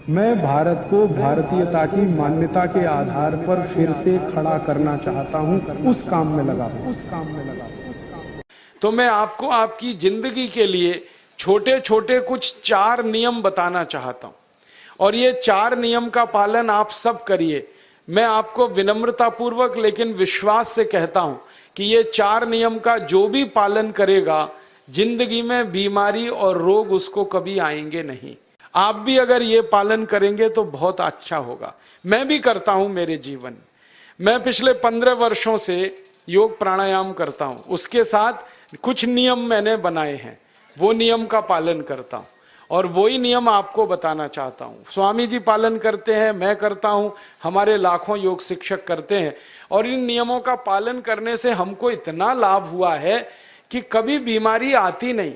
मैं भारत को भारतीयता की मान्यता के आधार पर फिर से खड़ा करना चाहता हूं, उस काम में लगा हूं। तो मैं आपको आपकी जिंदगी के लिए छोटे छोटे कुछ 4 नियम बताना चाहता हूं, और ये 4 नियम का पालन आप सब करिए। मैं आपको विनम्रतापूर्वक लेकिन विश्वास से कहता हूं कि ये 4 नियम का जो भी पालन करेगा, जिंदगी में बीमारी और रोग उसको कभी आएंगे नहीं। आप भी अगर ये पालन करेंगे तो बहुत अच्छा होगा। मैं भी करता हूं मेरे जीवन। मैं पिछले 15 वर्षों से योग प्राणायाम करता हूं, उसके साथ कुछ नियम मैंने बनाए हैं, वो नियम का पालन करता हूं और वही नियम आपको बताना चाहता हूं। स्वामी जी पालन करते हैं, मैं करता हूं, हमारे लाखों योग शिक्षक करते हैं, और इन नियमों का पालन करने से हमको इतना लाभ हुआ है कि कभी बीमारी आती नहीं।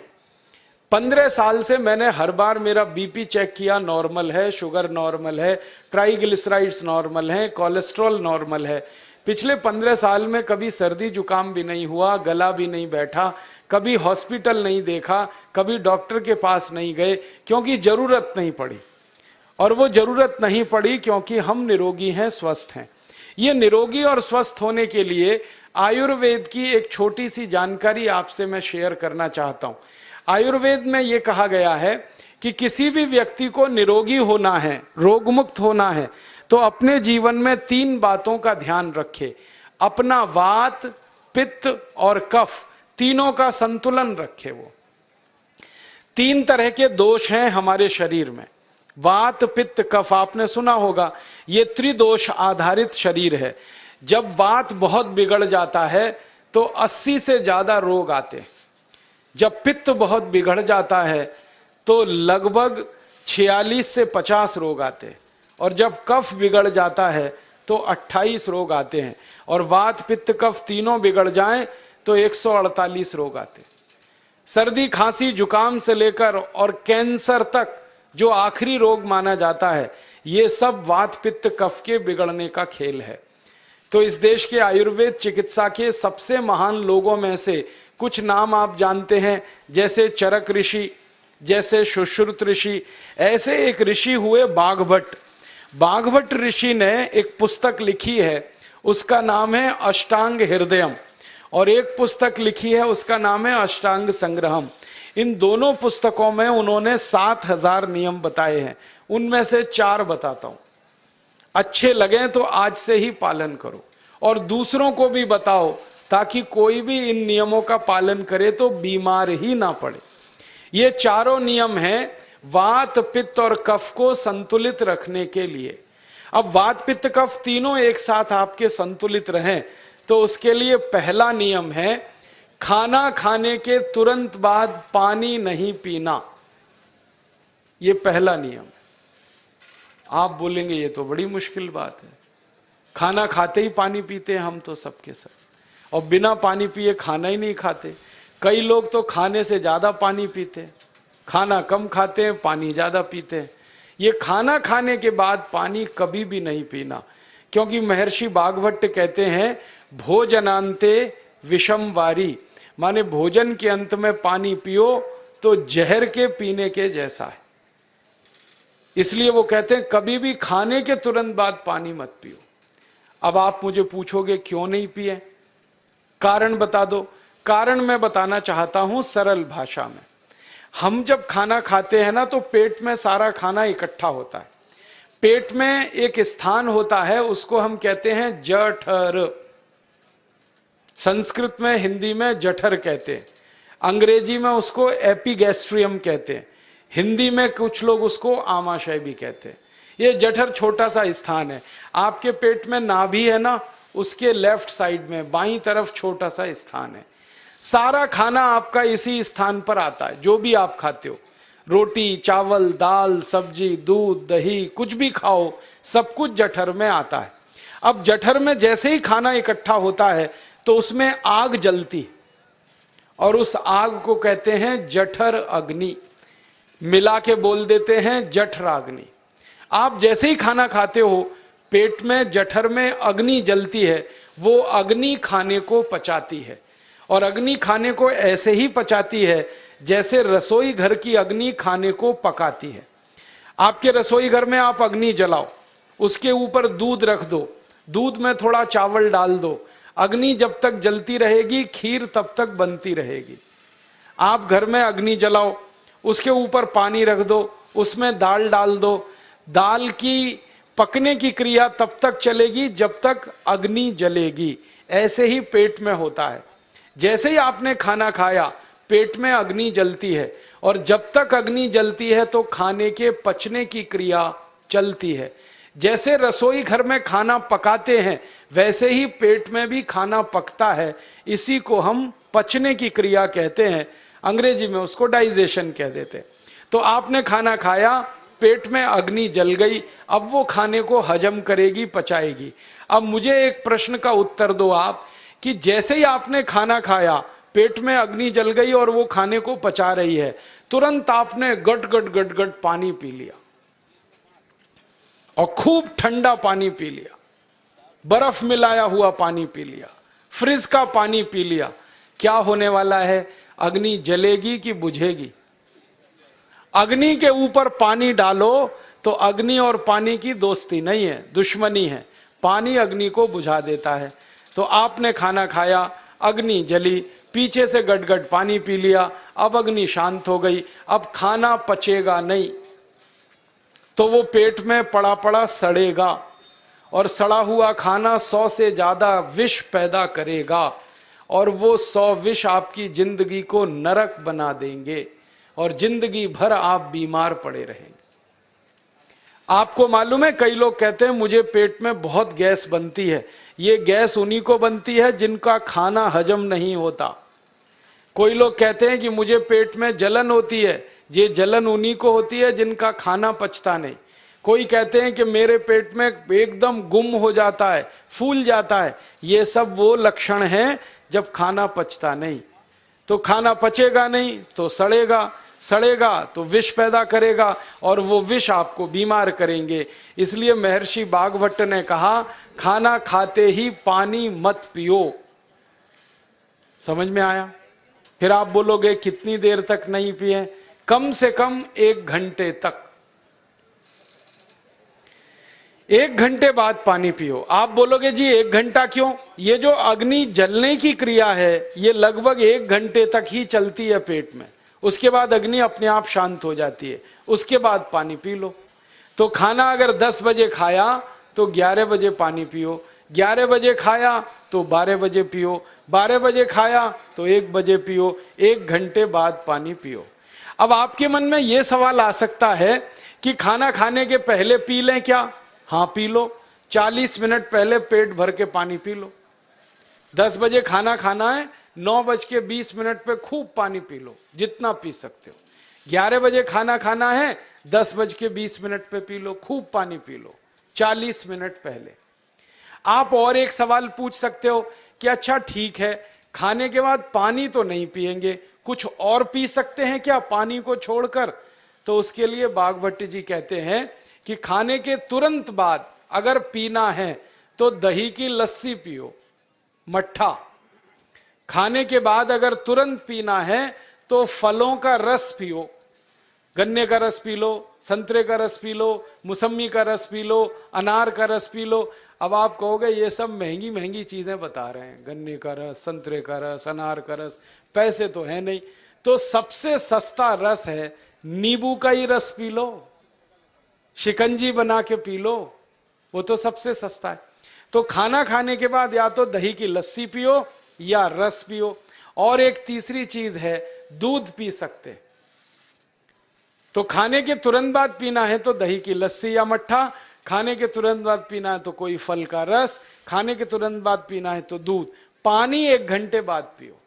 15 साल से मैंने हर बार मेरा बीपी चेक किया, नॉर्मल है, शुगर नॉर्मल है, ट्राइग्लिसराइड्स नॉर्मल है, कोलेस्ट्रॉल नॉर्मल है। पिछले 15 साल में कभी सर्दी जुकाम भी नहीं हुआ, गला भी नहीं बैठा, कभी हॉस्पिटल नहीं देखा, कभी डॉक्टर के पास नहीं गए, क्योंकि जरूरत नहीं पड़ी। और वो जरूरत नहीं पड़ी क्योंकि हम निरोगी हैं, स्वस्थ हैं। ये निरोगी और स्वस्थ होने के लिए आयुर्वेद की एक छोटी सी जानकारी आपसे मैं शेयर करना चाहता हूं। आयुर्वेद में ये कहा गया है कि किसी भी व्यक्ति को निरोगी होना है, रोग मुक्त होना है, तो अपने जीवन में 3 बातों का ध्यान रखे। अपना वात, पित्त और कफ, तीनों का संतुलन रखे। वो 3 तरह के दोष हैं हमारे शरीर में, वात, पित्त, कफ। आपने सुना होगा, ये त्रिदोष आधारित शरीर है। जब वात बहुत बिगड़ जाता है तो 80 से ज्यादा रोग आते हैं। जब पित्त बहुत बिगड़ जाता है तो लगभग 46 से 50 रोग आते हैं, और जब कफ बिगड़ जाता है तो 28 रोग आते हैं, और वात, पित्त, कफ तीनों बिगड़ जाएं तो 148 रोग आते हैं। सर्दी, खांसी, जुकाम से लेकर और कैंसर तक जो आखिरी रोग माना जाता है, ये सब वात, पित्त, कफ के बिगड़ने का खेल है। तो इस देश के आयुर्वेद चिकित्सा के सबसे महान लोगों में से कुछ नाम आप जानते हैं, जैसे चरक ऋषि, जैसे सुश्रुत ऋषि। ऐसे एक ऋषि हुए बाघभट्ट। बाघभट्ट ऋषि ने एक पुस्तक लिखी है, उसका नाम है अष्टांग हृदयम, और एक पुस्तक लिखी है, उसका नाम है अष्टांग संग्रहम। इन दोनों पुस्तकों में उन्होंने 7000 नियम बताए हैं। उनमें से 4 बताता हूं, अच्छे लगे तो आज से ही पालन करो और दूसरों को भी बताओ, ताकि कोई भी इन नियमों का पालन करे तो बीमार ही ना पड़े। ये चारों नियम हैं वात, पित्त और कफ को संतुलित रखने के लिए। अब वात, पित्त, कफ तीनों एक साथ आपके संतुलित रहें, तो उसके लिए पहला नियम है खाना खाने के तुरंत बाद पानी नहीं पीना। ये पहला नियम है। आप बोलेंगे ये तो बड़ी मुश्किल बात है, खाना खाते ही पानी पीते हैं हम तो सबके सब, और बिना पानी पिए खाना ही नहीं खाते। कई लोग तो खाने से ज्यादा पानी पीते हैं, खाना कम खाते हैं, पानी ज्यादा पीते हैं। ये खाना खाने के बाद पानी कभी भी नहीं पीना, क्योंकि महर्षि बाघभट्ट कहते हैं भोजनांते विषम वारी, माने भोजन के अंत में पानी पियो तो जहर के पीने के जैसा है। इसलिए वो कहते हैं कभी भी खाने के तुरंत बाद पानी मत पियो। अब आप मुझे पूछोगे क्यों नहीं पिए, कारण बता दो। कारण मैं बताना चाहता हूं सरल भाषा में। हम जब खाना खाते हैं ना, तो पेट में सारा खाना इकट्ठा होता है। पेट में एक स्थान होता है, उसको हम कहते हैं जठर। संस्कृत में, हिंदी में जठर कहते हैं, अंग्रेजी में उसको एपिगैस्ट्रियम कहते हैं, हिंदी में कुछ लोग उसको आमाशय भी कहते हैं। ये जठर छोटा सा स्थान है। आपके पेट में नाभि है ना, उसके लेफ्ट साइड में बाईं तरफ छोटा सा स्थान है। सारा खाना आपका इसी स्थान पर आता है। जो भी आप खाते हो, रोटी, चावल, दाल, सब्जी, दूध, दही, कुछ भी खाओ, सब कुछ जठर में आता है। अब जठर में जैसे ही खाना इकट्ठा होता है तो उसमें आग जलती, और उस आग को कहते हैं जठर अग्नि। मिला के बोल देते हैं जठराग्नि। आप जैसे ही खाना खाते हो, पेट में जठर में अग्नि जलती है, वो अग्नि खाने को पचाती है, और अग्नि खाने को ऐसे ही पचाती है जैसे रसोई घर की अग्नि खाने को पकाती है। आपके रसोई घर में आप अग्नि जलाओ, उसके ऊपर दूध रख दो, दूध में थोड़ा चावल डाल दो, अग्नि जब तक जलती रहेगी खीर तब तक बनती रहेगी। आप घर में अग्नि जलाओ, उसके ऊपर पानी रख दो, उसमें दाल डाल दो, दाल की पकने की क्रिया तब तक चलेगी जब तक अग्नि जलेगी। ऐसे ही पेट में होता है, जैसे ही आपने खाना खाया पेट में अग्नि जलती है, और जब तक अग्नि जलती है तो खाने के पचने की क्रिया चलती है। जैसे रसोई घर में खाना पकाते हैं वैसे ही पेट में भी खाना पकता है, इसी को हम पचने की क्रिया कहते हैं, अंग्रेजी में उसको डाइजेशन कह देते हैं। तो आपने खाना खाया, पेट में अग्नि जल गई, अब वो खाने को हजम करेगी, पचाएगी। अब मुझे एक प्रश्न का उत्तर दो आप, कि जैसे ही आपने खाना खाया पेट में अग्नि जल गई और वो खाने को पचा रही है, तुरंत आपने गट गट गट गट पानी पी लिया, और खूब ठंडा पानी पी लिया, बर्फ मिलाया हुआ पानी पी लिया, फ्रिज का पानी पी लिया। क्या होने वाला है? अग्नि जलेगी कि बुझेगी? अग्नि के ऊपर पानी डालो तो अग्नि और पानी की दोस्ती नहीं है, दुश्मनी है। पानी अग्नि को बुझा देता है। तो आपने खाना खाया, अग्नि जली, पीछे से गटगट पानी पी लिया, अब अग्नि शांत हो गई, अब खाना पचेगा नहीं, तो वो पेट में पड़ा पड़ा सड़ेगा, और सड़ा हुआ खाना 100 से ज्यादा विष पैदा करेगा, और वो 100 विष आपकी जिंदगी को नरक बना देंगे, और जिंदगी भर आप बीमार पड़े रहेंगे। आपको मालूम है, कई लोग कहते हैं मुझे पेट में बहुत गैस बनती है। ये गैस उन्हीं को बनती है जिनका खाना हजम नहीं होता। कोई लोग कहते हैं कि मुझे पेट में जलन होती है, ये जलन उन्हीं को होती है जिनका खाना पचता नहीं। कोई कहते हैं कि मेरे पेट में एकदम गुम हो जाता है, फूल जाता है, ये सब वो लक्षण हैं जब खाना पचता नहीं। तो खाना पचेगा नहीं तो सड़ेगा, सड़ेगा तो विष पैदा करेगा, और वो विष आपको बीमार करेंगे। इसलिए महर्षि बागभट्ट ने कहा, खाना खाते ही पानी मत पियो। समझ में आया? फिर आप बोलोगे कितनी देर तक नहीं पिए? कम से कम 1 घंटे तक। 1 घंटे बाद पानी पियो। आप बोलोगे जी 1 घंटा क्यों? ये जो अग्नि जलने की क्रिया है ये लगभग 1 घंटे तक ही चलती है पेट में, उसके बाद अग्नि अपने आप शांत हो जाती है, उसके बाद पानी पी लो। तो खाना अगर 10 बजे खाया तो 11 बजे पानी पियो, 11 बजे खाया तो 12 बजे पियो, 12 बजे खाया तो 1 बजे पियो, 1 घंटे बाद पानी पियो। अब आपके मन में यह सवाल आ सकता है कि खाना खाने के पहले पी लें क्या? हाँ पी लो, 40 मिनट पहले पेट भर के पानी पी लो। 10 बजे खाना खाना है, 9:20 पे खूब पानी पी लो, जितना पी सकते हो। 11 बजे खाना खाना है, 10:20 पे पी लो, खूब पानी पी लो, 40 मिनट पहले। आप और एक सवाल पूछ सकते हो कि अच्छा ठीक है, खाने के बाद पानी तो नहीं पिएंगे, कुछ और पी सकते हैं क्या पानी को छोड़कर? तो उसके लिए बागभट्ट जी कहते हैं कि खाने के तुरंत बाद अगर पीना है तो दही की लस्सी पियो, मट्ठा। खाने के बाद अगर तुरंत पीना है तो फलों का रस पियो, गन्ने का रस पी लो, संतरे का रस पी लो, मौसमी का रस पी लो, अनार का रस पी लो। अब आप कहोगे ये सब महंगी महंगी चीजें बता रहे हैं, गन्ने का रस, संतरे का रस, अनार का रस, पैसे तो है नहीं। तो सबसे सस्ता रस है नींबू का ही रस पी लो, शिकंजी बना के पी लो, वो तो सबसे सस्ता है। तो खाना खाने के बाद या तो दही की लस्सी पियो या रस पियो। और एक तीसरी चीज है, दूध पी सकते। तो खाने के तुरंत बाद पीना है तो दही की लस्सी या मट्ठा, खाने के तुरंत बाद पीना है तो कोई फल का रस, खाने के तुरंत बाद पीना है तो दूध। पानी 1 घंटे बाद पियो।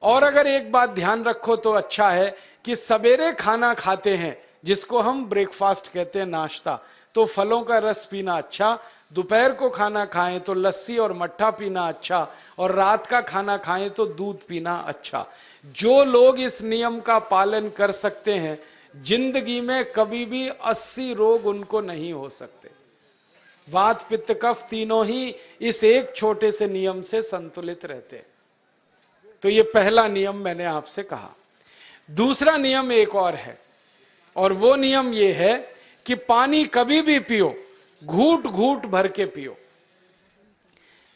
और अगर एक बात ध्यान रखो तो अच्छा है कि सवेरे खाना खाते हैं जिसको हम ब्रेकफास्ट कहते हैं, नाश्ता, तो फलों का रस पीना अच्छा, दोपहर को खाना खाएं तो लस्सी और मट्ठा पीना अच्छा, और रात का खाना खाएं तो दूध पीना अच्छा। जो लोग इस नियम का पालन कर सकते हैं जिंदगी में कभी भी 80 रोग उनको नहीं हो सकते। वात पित्त कफ तीनों ही इस एक छोटे से नियम से संतुलित रहते हैं। तो ये पहला नियम मैंने आपसे कहा। दूसरा नियम एक और है, और वो नियम ये है कि पानी कभी भी पियो, घूट घूट भर के पियो।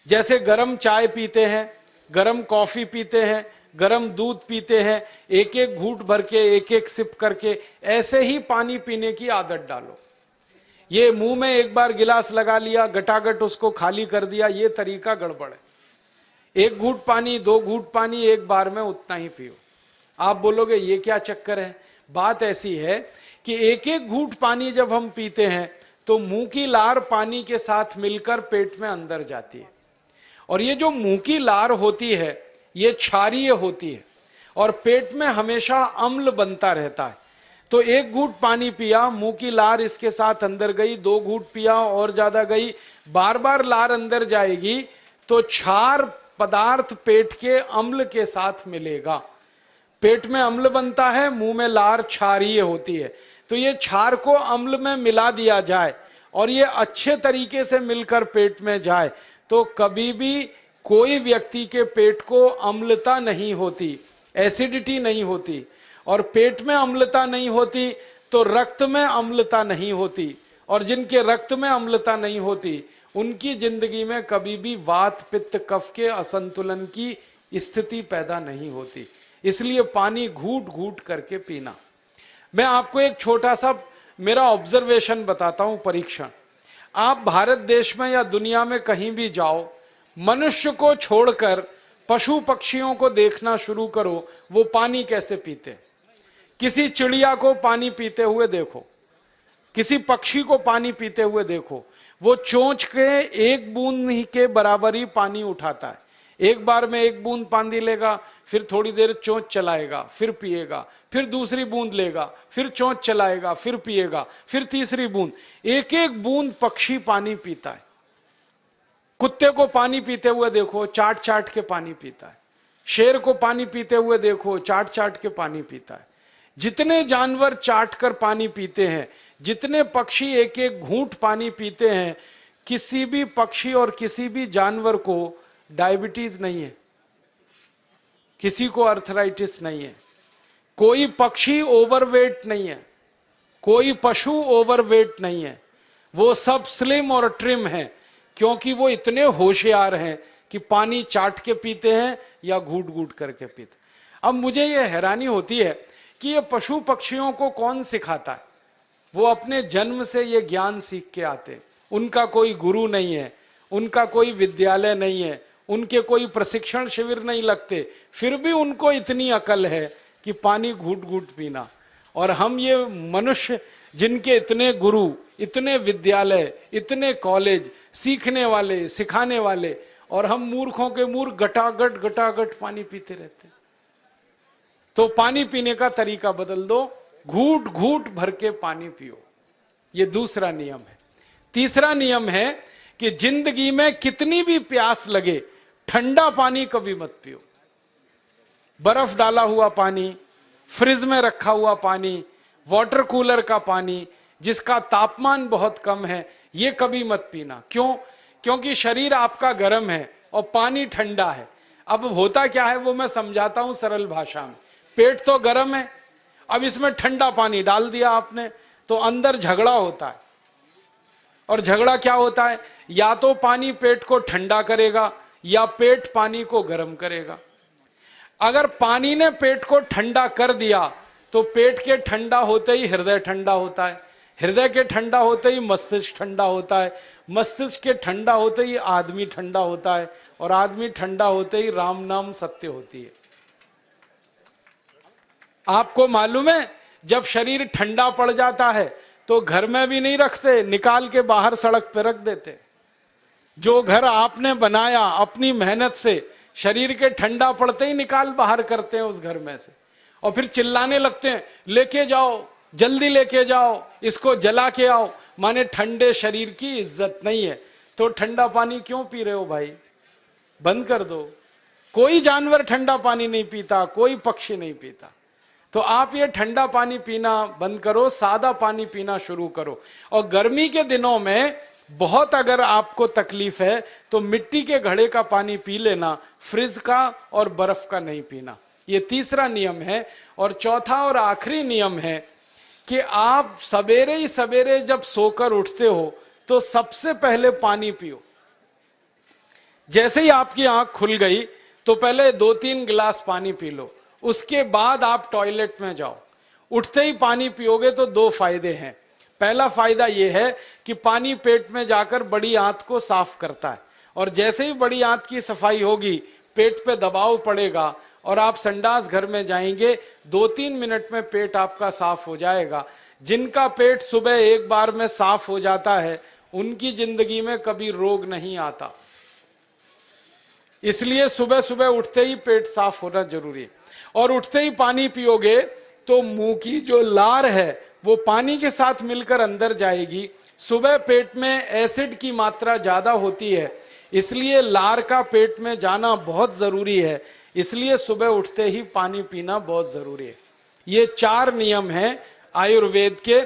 जैसे गरम चाय पीते हैं, गरम कॉफी पीते हैं, गरम दूध पीते हैं, एक एक घूट भर के, एक एक सिप करके, ऐसे ही पानी पीने की आदत डालो। ये मुंह में एक बार गिलास लगा लिया, गटागट उसको खाली कर दिया, ये तरीका गड़बड़ है। एक घूट पानी, दो घूट पानी एक बार में उतना ही पियो। आप बोलोगे ये क्या चक्कर है? बात ऐसी है कि एक एक घूट पानी जब हम पीते हैं तो मुंह की लार पानी के साथ मिलकर पेट में अंदर जाती है, और ये जो मुंह की लार होती है ये क्षारीय होती है और पेट में हमेशा अम्ल बनता रहता है। तो एक घूट पानी पिया, मुंह की लार इसके साथ अंदर गई, दो घूट पिया और ज्यादा गई, बार बार लार अंदर जाएगी तो क्षार पदार्थ पेट के अम्ल के साथ मिलेगा। पेट में अम्ल बनता है, मुंह में लार क्षारीय होती है। तो ये क्षार को अम्ल में मिला दिया जाए और ये अच्छे तरीके से मिलकर पेट में जाए तो कभी भी कोई व्यक्ति के पेट को अम्लता नहीं होती, एसिडिटी नहीं होती। और पेट में अम्लता नहीं होती तो रक्त में अम्लता नहीं होती, और जिनके रक्त में अम्लता नहीं होती उनकी जिंदगी में कभी भी वात पित्त कफ के असंतुलन की स्थिति पैदा नहीं होती। इसलिए पानी घूट घूट करके पीना। मैं आपको एक छोटा सा मेरा ऑब्जर्वेशन बताता हूं, परीक्षण। आप भारत देश में या दुनिया में कहीं भी जाओ, मनुष्य को छोड़कर पशु पक्षियों को देखना शुरू करो, वो पानी कैसे पीते। किसी चिड़िया को पानी पीते हुए देखो, किसी पक्षी को पानी पीते हुए देखो, वो चोंच के एक बूंद ही के बराबर ही पानी उठाता है। एक बार में एक बूंद पानी लेगा, फिर थोड़ी देर चोंच चलाएगा, फिर पिएगा, फिर दूसरी बूंद लेगा, फिर चोंच चलाएगा, फिर पिएगा, फिर तीसरी बूंद। एक एक बूंद पक्षी पानी पीता है। कुत्ते को पानी पीते हुए देखो, चाट चाट के पानी पीता है। शेर को पानी पीते हुए देखो, चाट चाट के पानी पीता है। जितने जानवर चाट कर पानी पीते हैं, जितने पक्षी एक एक घूंट पानी पीते हैं, किसी भी पक्षी और किसी भी जानवर को डायबिटीज नहीं है, किसी को अर्थराइटिस नहीं है, कोई पक्षी ओवरवेट नहीं है, कोई पशु ओवरवेट नहीं है। वो सब स्लिम और ट्रिम है, क्योंकि वो इतने होशियार हैं कि पानी चाट के पीते हैं या घूट घूट करके पीते। अब मुझे ये हैरानी होती है कि ये पशु पक्षियों को कौन सिखाता है? वो अपने जन्म से ये ज्ञान सीख के आते, उनका कोई गुरु नहीं है, उनका कोई विद्यालय नहीं है, उनके कोई प्रशिक्षण शिविर नहीं लगते, फिर भी उनको इतनी अकल है कि पानी घूट घूट पीना। और हम ये मनुष्य जिनके इतने गुरु, इतने विद्यालय, इतने कॉलेज, सीखने वाले, सिखाने वाले, और हम मूर्खों के मूर्ख गटागट गटागट पानी पीते रहते। तो पानी पीने का तरीका बदल दो, घूट घूट भर के पानी पियो। ये दूसरा नियम है। तीसरा नियम है कि जिंदगी में कितनी भी प्यास लगे, ठंडा पानी कभी मत पियो। बर्फ डाला हुआ पानी, फ्रिज में रखा हुआ पानी, वाटर कूलर का पानी जिसका तापमान बहुत कम है, ये कभी मत पीना। क्यों? क्योंकि शरीर आपका गर्म है और पानी ठंडा है। अब होता क्या है वो मैं समझाता हूं सरल भाषा में। पेट तो गर्म है, अब इसमें ठंडा पानी डाल दिया आपने तो अंदर झगड़ा होता है। और झगड़ा क्या होता है? या तो पानी पेट को ठंडा करेगा या पेट पानी को गर्म करेगा। अगर पानी ने पेट को ठंडा कर दिया तो पेट के ठंडा होते ही हृदय ठंडा होता है, हृदय के ठंडा होते ही मस्तिष्क ठंडा होता है, मस्तिष्क के ठंडा होते ही आदमी ठंडा होता है, और आदमी ठंडा होते ही राम नाम सत्य होती है। आपको मालूम है जब शरीर ठंडा पड़ जाता है तो घर में भी नहीं रखते, निकाल के बाहर सड़क पे रख देते। जो घर आपने बनाया अपनी मेहनत से, शरीर के ठंडा पड़ते ही निकाल बाहर करते हैं उस घर में से, और फिर चिल्लाने लगते हैं लेके जाओ, जल्दी लेके जाओ, इसको जला के आओ। माने ठंडे शरीर की इज्जत नहीं है। तो ठंडा पानी क्यों पी रहे हो भाई? बंद कर दो। कोई जानवर ठंडा पानी नहीं पीता, कोई पक्षी नहीं पीता। तो आप ये ठंडा पानी पीना बंद करो, सादा पानी पीना शुरू करो। और गर्मी के दिनों में बहुत अगर आपको तकलीफ है तो मिट्टी के घड़े का पानी पी लेना, फ्रिज का और बर्फ का नहीं पीना। ये तीसरा नियम है। और चौथा और आखिरी नियम है कि आप सवेरे ही सवेरे जब सोकर उठते हो तो सबसे पहले पानी पियो। जैसे ही आपकी आंख खुल गई तो पहले 2-3 गिलास पानी पी लो, उसके बाद आप टॉयलेट में जाओ। उठते ही पानी पियोगे तो 2 फायदे हैं। पहला फायदा यह है कि पानी पेट में जाकर बड़ी आंत को साफ करता है, और जैसे ही बड़ी आंत की सफाई होगी पेट पे दबाव पड़ेगा और आप संडास घर में जाएंगे, 2-3 मिनट में पेट आपका साफ हो जाएगा। जिनका पेट सुबह एक बार में साफ हो जाता है उनकी जिंदगी में कभी रोग नहीं आता। इसलिए सुबह सुबह उठते ही पेट साफ होना जरूरी है। और उठते ही पानी पियोगे तो मुंह की जो लार है वो पानी के साथ मिलकर अंदर जाएगी। सुबह पेट में एसिड की मात्रा ज्यादा होती है, इसलिए लार का पेट में जाना बहुत जरूरी है। इसलिए सुबह उठते ही पानी पीना बहुत जरूरी है। ये 4 नियम हैं आयुर्वेद के।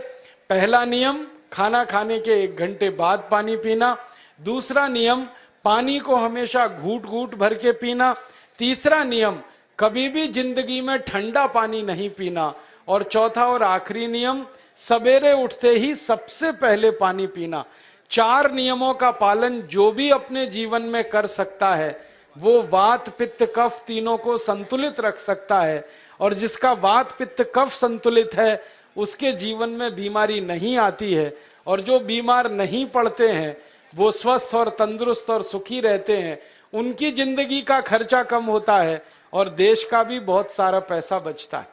पहला नियम, खाना खाने के 1 घंटे बाद पानी पीना। दूसरा नियम, पानी को हमेशा घूट घूट भर के पीना। तीसरा नियम, कभी भी जिंदगी में ठंडा पानी नहीं पीना। और चौथा और आखिरी नियम, सवेरे उठते ही सबसे पहले पानी पीना। 4 नियमों का पालन जो भी अपने जीवन में कर सकता है वो वात पित्त कफ तीनों को संतुलित रख सकता है। और जिसका वात पित्त कफ संतुलित है उसके जीवन में बीमारी नहीं आती है। और जो बीमार नहीं पड़ते हैं वो स्वस्थ और तंदुरुस्त और सुखी रहते हैं। उनकी जिंदगी का खर्चा कम होता है और देश का भी बहुत सारा पैसा बचता है।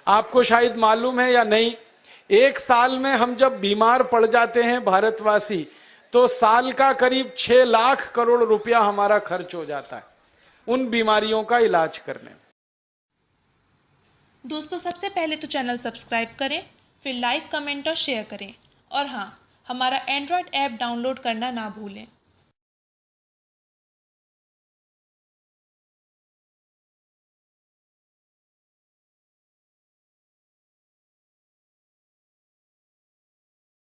आपको शायद मालूम है या नहीं, 1 साल में हम जब बीमार पड़ जाते हैं भारतवासी तो साल का करीब 6 लाख करोड़ रुपया हमारा खर्च हो जाता है उन बीमारियों का इलाज करने में। दोस्तों, सबसे पहले तो चैनल सब्सक्राइब करें, फिर लाइक, कमेंट और शेयर करें। और हाँ, हमारा एंड्रॉयड ऐप डाउनलोड करना ना भूलें।